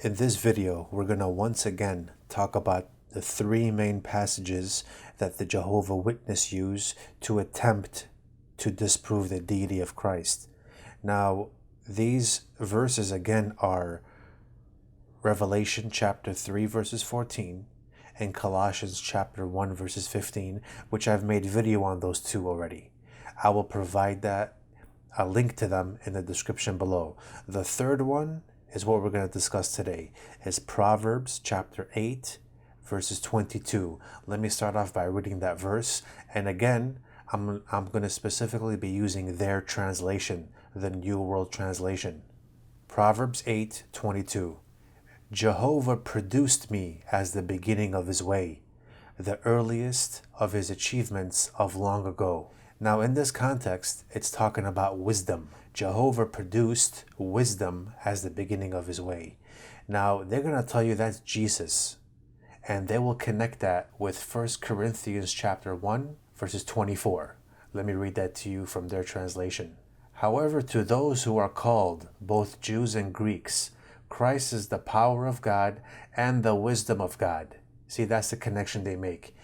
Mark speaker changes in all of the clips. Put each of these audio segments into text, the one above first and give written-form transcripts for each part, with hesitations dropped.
Speaker 1: In this video, we're going to once again talk about the three main passages that the Jehovah Witness use to attempt to disprove the deity of Christ. Now, these verses again are Revelation chapter 3 verses 14 and Colossians chapter 1 verses 15, which I've made video on those two already. I will provide a link to them in the description below. The third one is what we're going to discuss today. Is Proverbs chapter 8 verses 22. Let me start off by reading that verse, and again I'm going to specifically be using their translation, the New World Translation. Proverbs 8:22. Jehovah produced me as the beginning of his way, the earliest of his achievements of long ago. Now, in this context, it's talking about wisdom. Jehovah produced wisdom as the beginning of his way. Now, they're going to tell you that's Jesus, and they will connect that with 1 Corinthians chapter 1, verses 24. Let me read that to you from their translation. However, to those who are called, both Jews and Greeks, Christ is the power of God and the wisdom of God. See, that's the connection they make.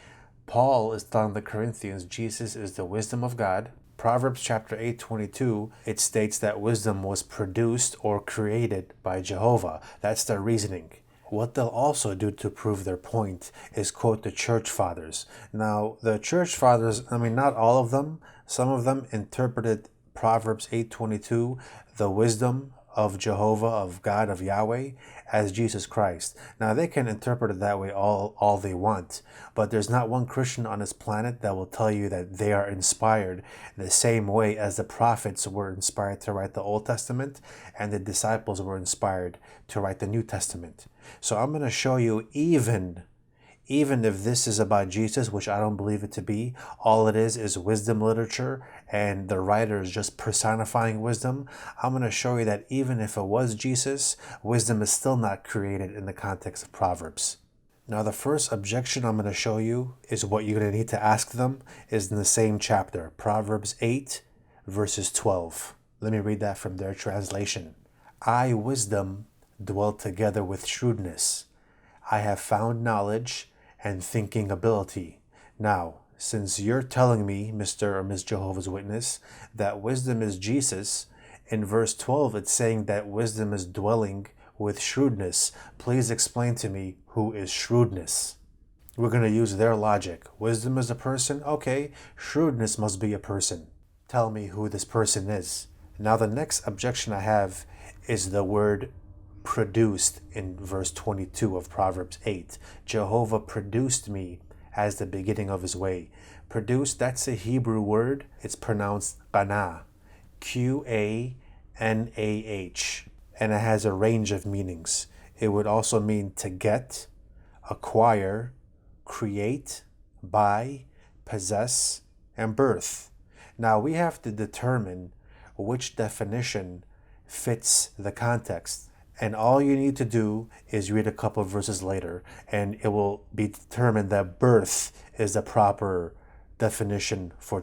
Speaker 1: Paul is telling the Corinthians Jesus is the wisdom of God. Proverbs chapter 8:22, it states that wisdom was produced or created by Jehovah. That's their reasoning. What they'll also do to prove their point is quote the church fathers. Now, the church fathers, not all of them, some of them interpreted Proverbs 8:22, the wisdom of Jehovah, of God, of Yahweh, as Jesus Christ. Now, they can interpret it that way all they want, but there's not one Christian on this planet that will tell you that they are inspired the same way as the prophets were inspired to write the Old Testament and the disciples were inspired to write the New Testament. So I'm going to show you even if this is about Jesus, which I don't believe it to be, all it is wisdom literature, and the writer is just personifying wisdom. I'm going to show you that even if it was Jesus, wisdom is still not created in the context of Proverbs. Now, the first objection I'm going to show you is what you're going to need to ask them is in the same chapter, Proverbs 8, verses 12. Let me read that from their translation. I, wisdom, dwell together with shrewdness. I have found knowledge and thinking ability. Now, since you're telling me, Mr. or Ms. Jehovah's Witness, that wisdom is Jesus, in verse 12 it's saying that wisdom is dwelling with shrewdness. Please explain to me who is shrewdness. We're going to use their logic. Wisdom is a person? Okay, shrewdness must be a person. Tell me who this person is. Now, the next objection I have is the word produced in verse 22 of Proverbs 8. Jehovah produced me as the beginning of his way. Produced, that's a Hebrew word. It's pronounced qanah, Qanah, and it has a range of meanings. It would also mean to get, acquire, create, buy, possess, and birth. Now, we have to determine which definition fits the context. And all you need to do is read a couple of verses later, and it will be determined that birth is the proper definition for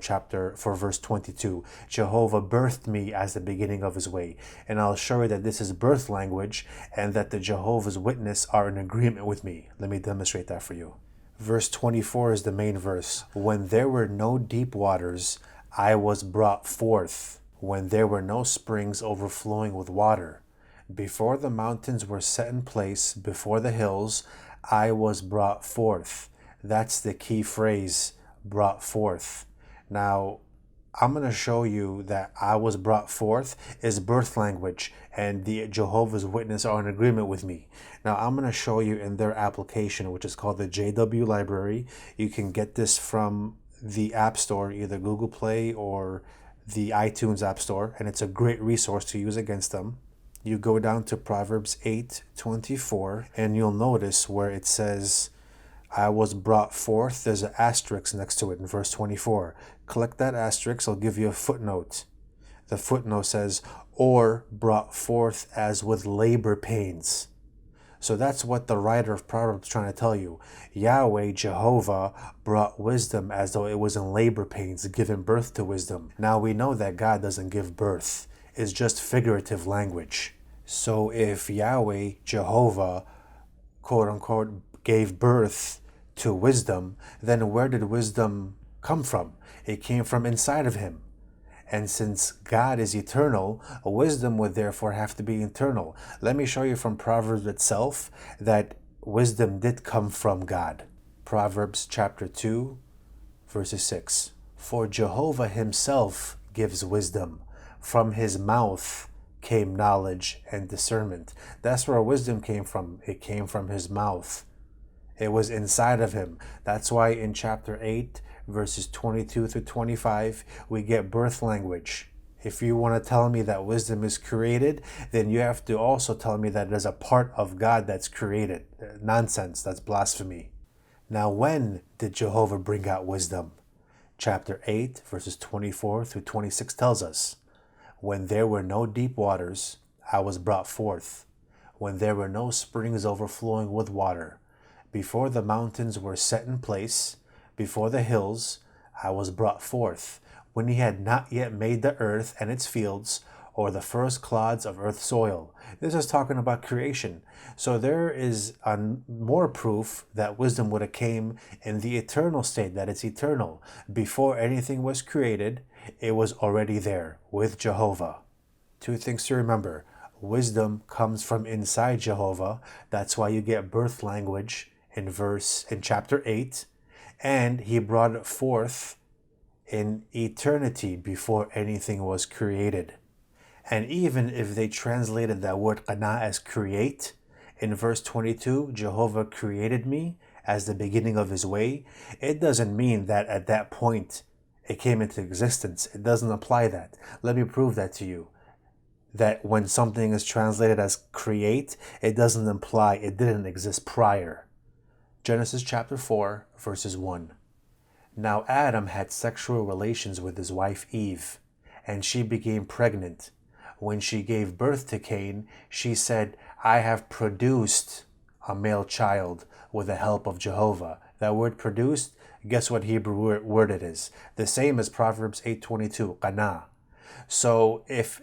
Speaker 1: verse 22. Jehovah birthed me as the beginning of his way. And I'll show you that this is birth language and that the Jehovah's Witness are in agreement with me. Let me demonstrate that for you. Verse 24 is the main verse. When there were no deep waters, I was brought forth. When there were no springs overflowing with water. Before the mountains were set in place, before the hills, I was brought forth. That's the key phrase, brought forth. Now, I'm going to show you that I was brought forth is birth language, and the Jehovah's Witness are in agreement with me. Now, I'm going to show you in their application, which is called the JW Library. You can get this from the App Store, either Google Play or the iTunes App Store, and it's a great resource to use against them. You go down to Proverbs 8:24, and you'll notice where it says, I was brought forth. There's an asterisk next to it in verse 24. Click that asterisk, I'll give you a footnote. The footnote says, or brought forth as with labor pains. So that's what the writer of Proverbs is trying to tell you. Yahweh, Jehovah, brought wisdom as though it was in labor pains, giving birth to wisdom. Now we know that God doesn't give birth. It's just figurative language. So if Yahweh, Jehovah, quote unquote, gave birth to wisdom, then where did wisdom come from? It came from inside of him. And since God is eternal, wisdom would therefore have to be eternal. Let me show you from Proverbs itself that wisdom did come from God. Proverbs chapter 2, verses 6. For Jehovah himself gives wisdom. From his mouth came knowledge and discernment. That's where wisdom came from. It came from his mouth. It was inside of him. That's why in chapter 8, verses 22 through 25, we get birth language. If you want to tell me that wisdom is created, then you have to also tell me that it is a part of God that's created. Nonsense. That's blasphemy. Now, when did Jehovah bring out wisdom? Chapter 8, verses 24 through 26 tells us, when there were no deep waters, I was brought forth. When there were no springs overflowing with water, before the mountains were set in place, before the hills, I was brought forth. When he had not yet made the earth and its fields, or the first clods of earth's soil. This is talking about creation. So there is more proof that wisdom would have came in the eternal state, that it's eternal. Before anything was created, it was already there with Jehovah. Two things to remember. Wisdom comes from inside Jehovah. That's why you get birth language in chapter 8. And he brought it forth in eternity before anything was created. And even if they translated that word qana as create, in verse 22, Jehovah created me as the beginning of his way, it doesn't mean that at that point it came into existence. It doesn't apply that. Let me prove that to you. That when something is translated as create, it doesn't imply it didn't exist prior. Genesis chapter 4, verses 1. Now Adam had sexual relations with his wife Eve, and she became pregnant. When she gave birth to Cain, she said, I have produced a male child with the help of Jehovah. That word produced, guess what Hebrew word it is? The same as Proverbs 8:22, qana. So if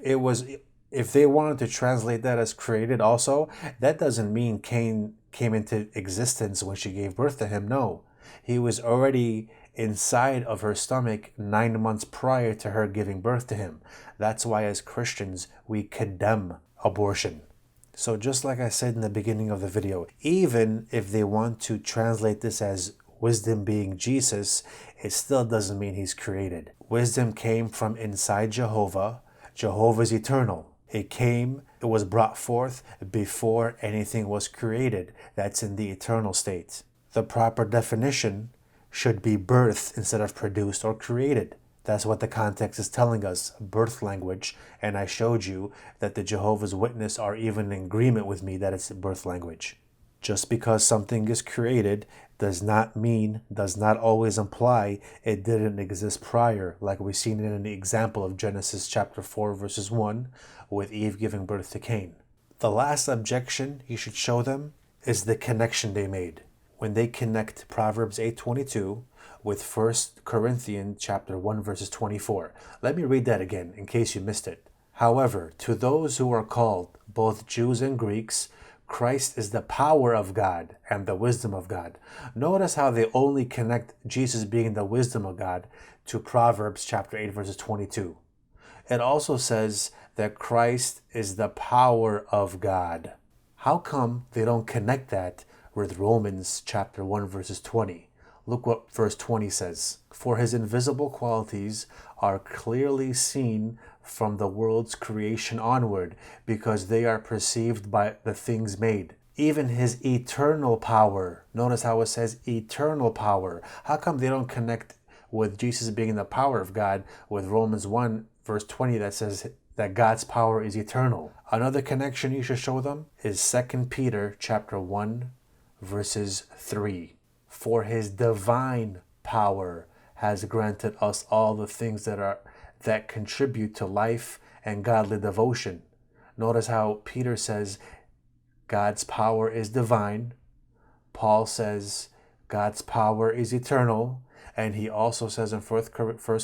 Speaker 1: they wanted to translate that as created also, that doesn't mean Cain came into existence when she gave birth to him. No, he was already inside of her stomach 9 months prior to her giving birth to him. That's why as Christians, we condemn abortion. So just like I said in the beginning of the video, even if they want to translate this as wisdom being Jesus, it still doesn't mean he's created. Wisdom came from inside Jehovah. Jehovah is eternal. It was brought forth before anything was created. That's in the eternal state. The proper definition should be birth instead of produced or created. That's what the context is telling us, birth language. And I showed you that the Jehovah's Witness are even in agreement with me that it's birth language. Just because something is created does not always imply it didn't exist prior, like we've seen in an example of Genesis chapter 4, verses 1, with Eve giving birth to Cain. The last objection you should show them is the connection they made. When they connect Proverbs 8:22 with 1 Corinthians chapter 1, verses 24. Let me read that again in case you missed it. However, to those who are called, both Jews and Greeks, Christ is the power of God and the wisdom of God. Notice how they only connect Jesus being the wisdom of God to Proverbs chapter 8, verses 22. It also says that Christ is the power of God. How come they don't connect that with Romans chapter 1, verses 20? Look what verse 20 says. For his invisible qualities are clearly seen from the world's creation onward, because they are perceived by the things made. Even his eternal power. Notice how it says eternal power. How come they don't connect with Jesus being the power of God with Romans 1, verse 20 that says that God's power is eternal? Another connection you should show them is 2 Peter chapter 1, verses 3. For his divine power has granted us all the things that contribute to life and godly devotion. Notice how Peter says God's power is divine. Paul says God's power is eternal. And he also says in 1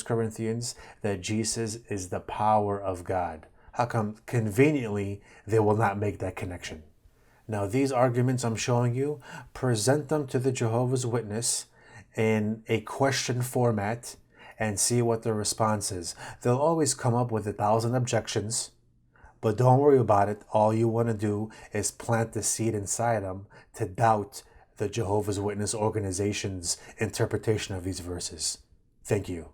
Speaker 1: Corinthians that Jesus is the power of God. how come conveniently they will not make that connection? Now, these arguments I'm showing you, present them to the Jehovah's Witness in a question format and see what their response is. They'll always come up with 1,000 objections, but don't worry about it. All you want to do is plant the seed inside them to doubt the Jehovah's Witness organization's interpretation of these verses. Thank you.